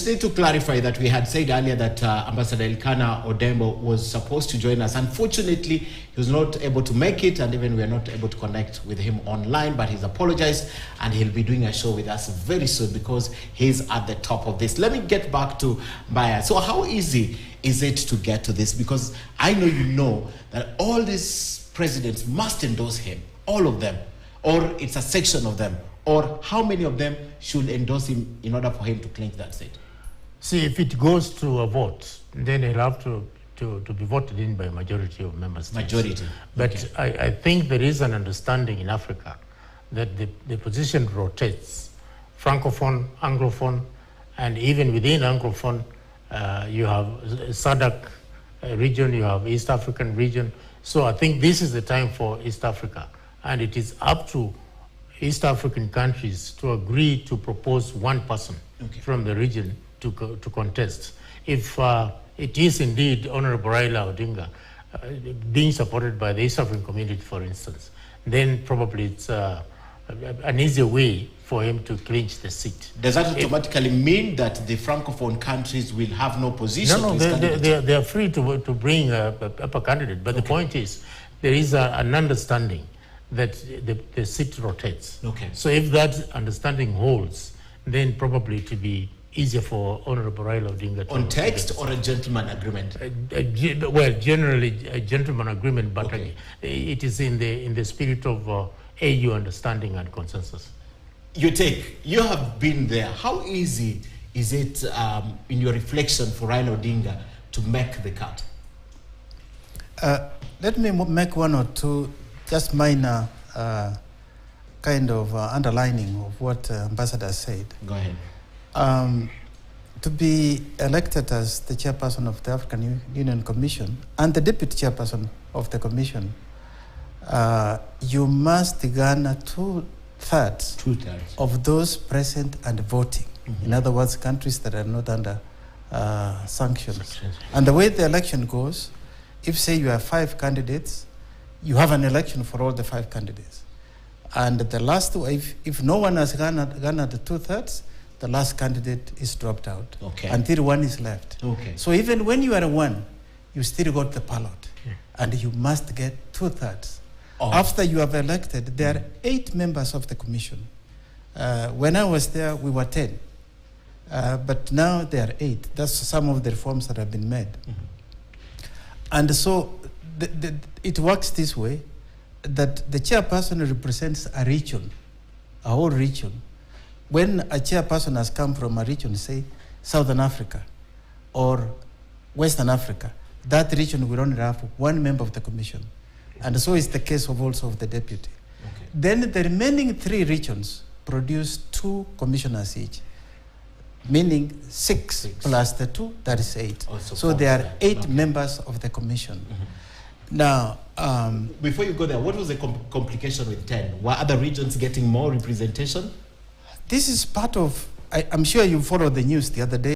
just need to clarify that we had said earlier that Ambassador Elkanah Odembo was supposed to join us. Unfortunately, he was not able to make it, and even we are not able to connect with him online, but he's apologized, and he'll be doing a show with us very soon because he's at the top of this. Let me get back to Maya. So how easy is it to get to this? Because I know you know that all these presidents must endorse him, all of them, or it's a section of them, or how many of them should endorse him in order for him to clinch that seat? See, if it goes to a vote, then it'll have to be voted in by a majority of member states. Majority. But okay. I think there is an understanding in Africa that the position rotates. Francophone, Anglophone, and even within Anglophone, you have SADC region, you have East African region. So I think this is the time for East Africa. And it is up to East African countries to agree to propose one person from the region to contest. If it is indeed Honorable Raila Odinga being supported by the East African community, for instance, then probably it's an easier way for him to clinch the seat. Does that automatically mean that the Francophone countries will have no position? No, they are free to bring a candidate. But the point is, there is an understanding that the seat rotates. Okay. So if that understanding holds, then probably it will be easier for Honorable Raila Odinga to... On text or a gentleman agreement? Well, generally a gentleman agreement, but it is in the spirit of AU understanding and consensus. You have been there. How easy is it in your reflection for Raila Odinga to make the cut? Let me make one or two just minor kind of underlining of what Ambassador said. Go ahead. To be elected as the chairperson of the African Union Commission and the deputy chairperson of the commission, you must garner two-thirds of those present and voting. In other words, countries that are not under sanctions. And the way the election goes, if say you have 5 candidates, you have an election for all the 5 candidates. And the last, if no one has garnered two-thirds, the last candidate is dropped out until one is left. So even when you are one, you still got the ballot, and you must get two-thirds. After you have elected, there are 8 members of the commission. When I was there, we were 10, but now there are 8. That's some of the reforms that have been made. And so it works this way, that the chairperson represents a region, a whole region. When a chairperson has come from a region, say Southern Africa or Western Africa, that region will only have 1 member of the commission. And so is the case also of the deputy. Then the remaining 3 regions produce 2 commissioners each, meaning 6 plus the 2, that is 8. So there are 8 members of the commission. Now, before you go there, what was the complication with 10? Were other regions getting more representation? This is part of, I'm sure you followed the news the other day.